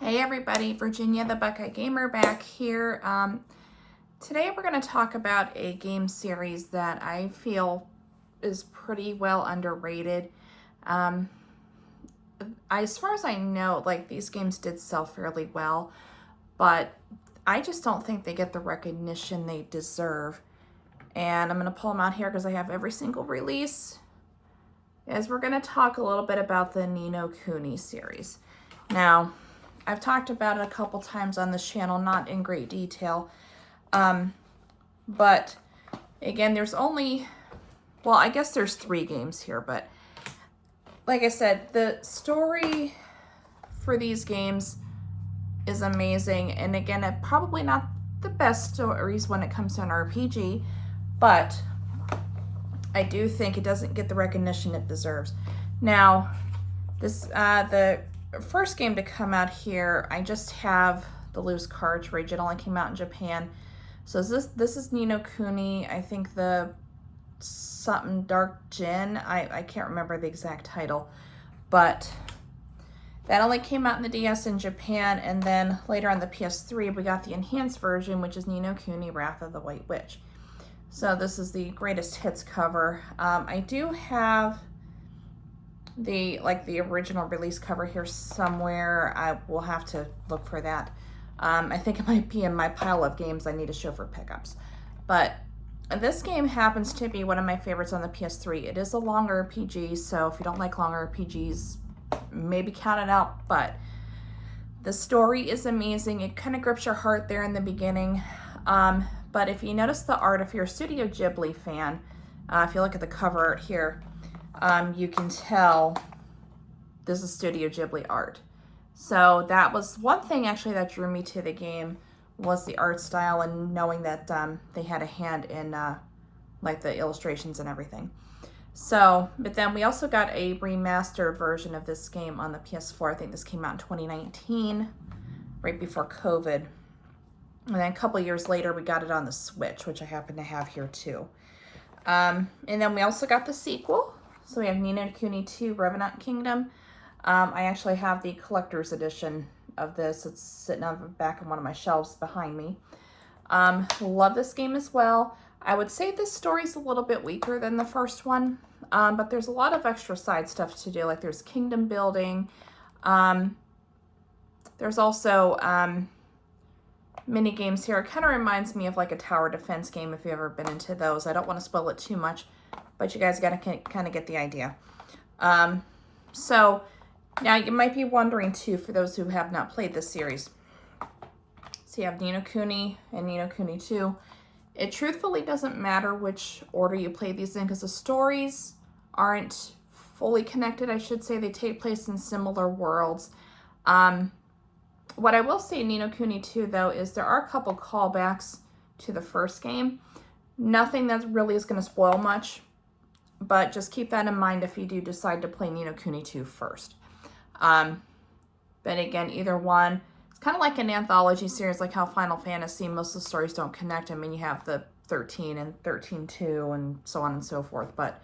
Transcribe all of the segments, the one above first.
Hey everybody, Virginia the Buckeye Gamer back here. Today we're going to talk about a game series that I feel is pretty well underrated. As far as I know, like these games did sell fairly well, but I just don't think they get the recognition they deserve. And I'm going to pull them out here because I have every single release. As we're going to talk a little bit about the Ni no Kuni series. Now, I've talked about it a couple times on this channel, not in great detail. But again, there's only, well, I guess there's 3 games here, but like I said, the story for these games is amazing. And again, probably not the best stories when it comes to an RPG, but I do think it doesn't get the recognition it deserves. Now, this the first game to come out here, I just have the loose cartridge. It only came out in Japan. So this is Ni no Kuni. I think the something Dark Gin. I can't remember the exact title, but that only came out in the DS in Japan, and then later on the PS3 we got the enhanced version, which is Ni no Kuni Wrath of the White Witch. So this is the greatest hits cover. I do have the original release cover here somewhere. I will have to look for that. I think it might be in my pile of games I need to show for pickups. But this game happens to be one of my favorites on the PS3. It is a long RPG, so if you don't like long RPGs, maybe count it out. But the story is amazing. It kind of grips your heart there in the beginning. But if you notice the art, if you're a Studio Ghibli fan, if you look at the cover art here, you can tell this is Studio Ghibli art. So that was one thing actually that drew me to the game, was the art style and knowing that they had a hand in like the illustrations and everything. So, but then we also got a remastered version of this game on the PS4. I think this came out in 2019, right before COVID. And then a couple years later, we got it on the Switch, which I happen to have here too. And then we also got the sequel. So we have Ni no Kuni 2 Revenant Kingdom. I actually have the collector's edition of this. It's sitting on the back of one of my shelves behind me. Love this game as well. I would say this story's a little bit weaker than the first one, but there's a lot of extra side stuff to do. Like there's kingdom building. There's also mini games here. It kind of reminds me of like a tower defense game if you've ever been into those. I don't want to spoil it too much, but you guys got to kind of get the idea. So now you might be wondering too, for those who have not played this series. So you have Ni no Kuni and Ni no Kuni 2. It truthfully doesn't matter which order you play these in because the stories aren't fully connected, I should say. They take place in similar worlds. What I will say in Ni no Kuni 2, though, is there are a couple callbacks to the first game. Nothing that really is going to spoil much, but just keep that in mind if you do decide to play Ni no Kuni 2 first. But again, either one. It's kind of like an anthology series, like how Final Fantasy, most of the stories don't connect. I mean, you have the 13 and 13-2 and so on and so forth. But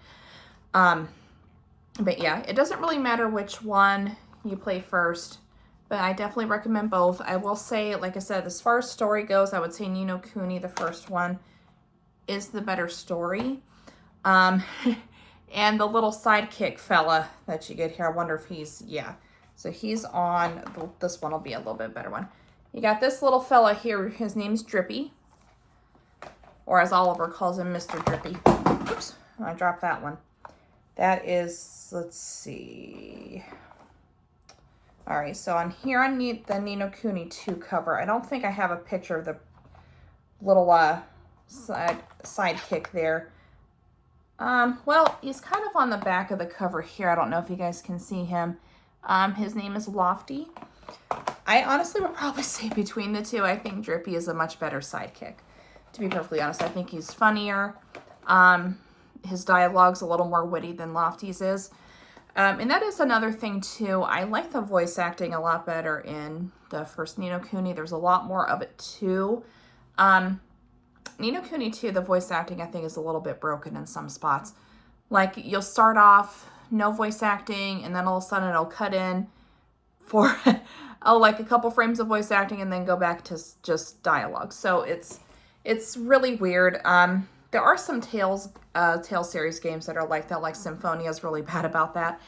yeah, it doesn't really matter which one you play first. But I definitely recommend both. I will say, like I said, as far as story goes, I would say Ni no Kuni, the first one, is the better story. And the little sidekick fella that you get here, I wonder if he's, yeah. So he's on, this one will be a little bit better one. You got this little fella here, his name's Drippy. Or as Oliver calls him, Mr. Drippy. Oops, I dropped that one. That is, let's see. All right, so on here on the Ni no Kuni 2 cover, I don't think I have a picture of the little sidekick there. Well, he's kind of on the back of the cover here. I don't know if you guys can see him. His name is Lofty. I honestly would probably say between the two, I think Drippy is a much better sidekick. To be perfectly honest, I think he's funnier. His dialogue's a little more witty than Lofty's is. And that is another thing too. I like the voice acting a lot better in the first Ni no Kuni. There's a lot more of it too. Ni no Kuni 2, the voice acting I think is a little bit broken in some spots. Like you'll start off no voice acting and then all of a sudden it'll cut in for like a couple frames of voice acting and then go back to just dialogue. So it's really weird. There are some Tales series games that are like that, like Symphonia is really bad about that.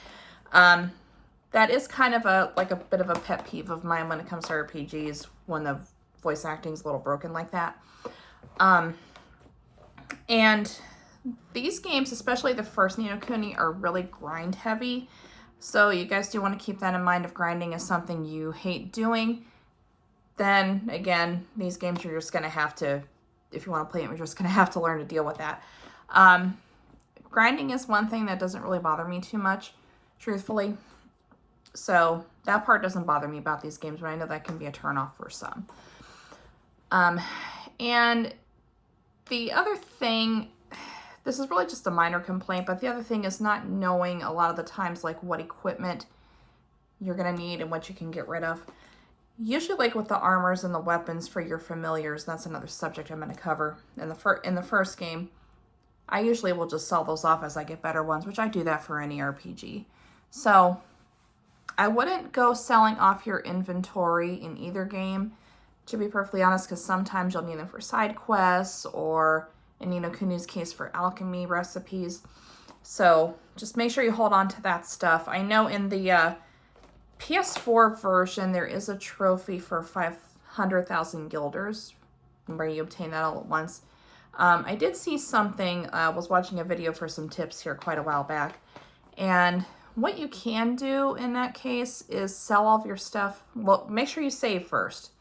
That is kind of a bit of a pet peeve of mine when it comes to RPGs, when the voice acting is a little broken like that. And these games, especially the first Ni no Kuni, are really grind heavy. So you guys do want to keep that in mind. If grinding is something you hate doing, then again, these games you're just going to have to, if you want to play them, you're just going to have to learn to deal with that. Grinding is one thing that doesn't really bother me too much, truthfully. So that part doesn't bother me about these games, but I know that can be a turnoff for some. And the other thing, this is really just a minor complaint, but the other thing is not knowing a lot of the times like what equipment you're going to need and what you can get rid of. Usually like with the armors and the weapons for your familiars, that's another subject I'm going to cover in the first game. I usually will just sell those off as I get better ones, which I do that for any RPG. So I wouldn't go selling off your inventory in either game, to be perfectly honest, because sometimes you'll need them for side quests or in Ni no Kuni's case for alchemy recipes. So just make sure you hold on to that stuff. I know in the PS4 version, there is a trophy for 500,000 guilders where you obtain that all at once. I did see something, I was watching a video for some tips here quite a while back, and what you can do in that case is sell all of your stuff. Well, make sure you save first,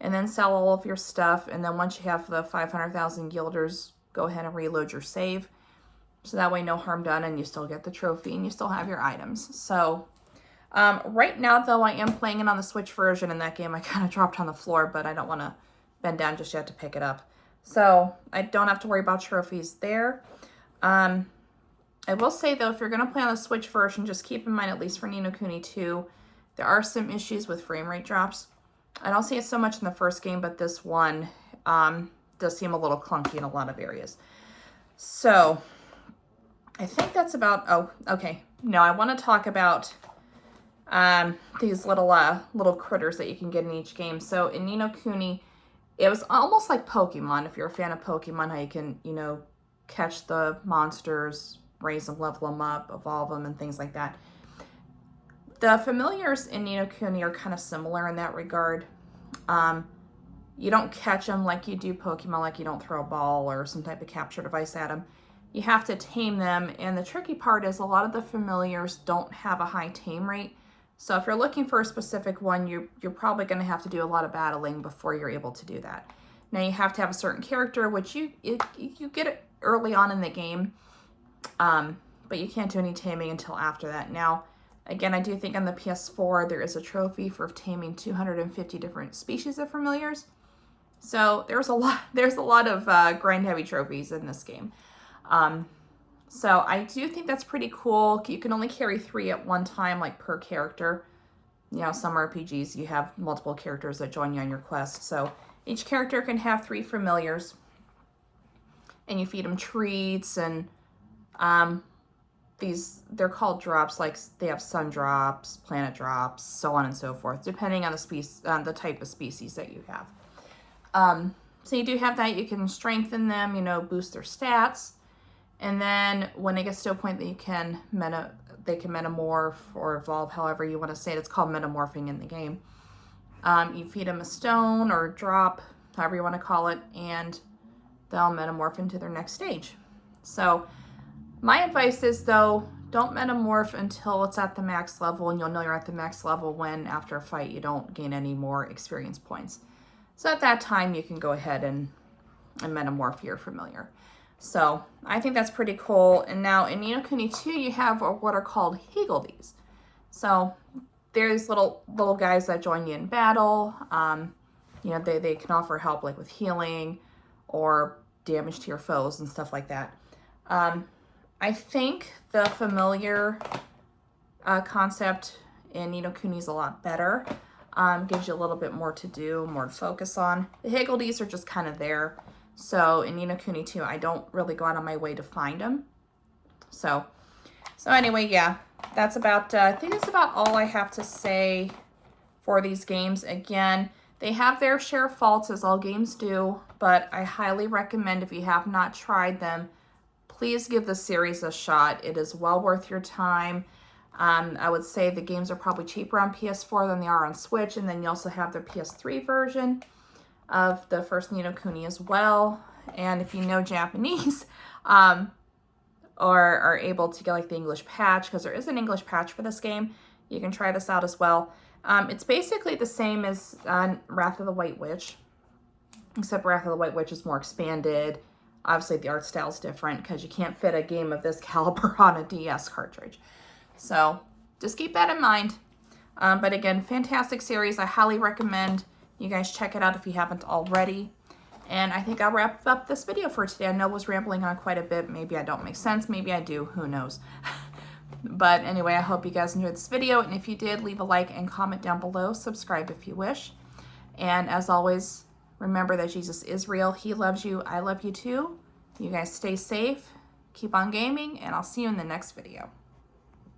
and then sell all of your stuff, and then once you have the 500,000 guilders, go ahead and reload your save. So that way no harm done, and you still get the trophy, and you still have your items. So right now, though, I am playing it on the Switch version. In that game, I kind of dropped on the floor, but I don't want to bend down just yet to pick it up. So I don't have to worry about trophies there. I will say, though, if you're going to play on the Switch version, just keep in mind, at least for Ni no Kuni 2, there are some issues with frame rate drops. I don't see it so much in the first game, but this one does seem a little clunky in a lot of areas. So I think that's about, oh, okay. No, I want to talk about these little critters that you can get in each game. So in Ni no Kuni, it was almost like Pokemon. If you're a fan of Pokemon, how you can, catch the monsters, raise them, level them up, evolve them, and things like that. The familiars in Ni no Kuni are kind of similar in that regard. You don't catch them like you do Pokemon, like you don't throw a ball or some type of capture device at them. You have to tame them, and the tricky part is a lot of the familiars don't have a high tame rate. So if you're looking for a specific one, you're probably going to have to do a lot of battling before you're able to do that. Now you have to have a certain character, which you get it early on in the game, but you can't do any taming until after that. Now, again, I do think on the PS4 there is a trophy for taming 250 different species of familiars. So there's a lot of grind heavy trophies in this game. So I do think that's pretty cool. You can only carry 3 at one time, like per character. Some RPGs, you have multiple characters that join you on your quest. So each character can have 3 familiars. And you feed them treats, and they're called drops, like they have sun drops, planet drops, so on and so forth, depending on the type of species that you have. So you do have that. You can strengthen them, boost their stats. And then when it gets to a point that they can metamorph or evolve, however you want to say it, it's called metamorphing in the game. You feed them a stone or drop, however you want to call it, and they'll metamorph into their next stage. So my advice is, though, don't metamorph until it's at the max level, and you'll know you're at the max level when, after a fight, you don't gain any more experience points. So at that time, you can go ahead and metamorph your familiar. So I think that's pretty cool. And now in Ni no Kuni 2, you have what are called higgledies. So there's little guys that join you in battle. They can offer help like with healing or damage to your foes and stuff like that. I think the familiar concept in Ni no Kuni is a lot better. Gives you a little bit more to do, more to focus on. The higgledies are just kind of there. So in Ni no Kuni 2, I don't really go out of my way to find them. So anyway, yeah, that's about, I think that's about all I have to say for these games. Again, they have their share of faults, as all games do, but I highly recommend, if you have not tried them, please give the series a shot. It is well worth your time. I would say the games are probably cheaper on PS4 than they are on Switch, and then you also have their PS3 version of the first Ni no Kuni as well. And if you know Japanese, or are able to get like the English patch, because there is an English patch for this game, you can try this out as well. It's basically the same as Wrath of the White Witch, except Wrath of the White Witch is more expanded. Obviously, the art style is different because you can't fit a game of this caliber on a DS cartridge. So just keep that in mind. But again, fantastic series. I highly recommend you guys check it out if you haven't already. And I think I'll wrap up this video for today. I know I was rambling on quite a bit. Maybe I don't make sense. Maybe I do. Who knows? But anyway, I hope you guys enjoyed this video. And if you did, leave a like and comment down below. Subscribe if you wish. And as always, remember that Jesus is real. He loves you. I love you too. You guys stay safe. Keep on gaming. And I'll see you in the next video.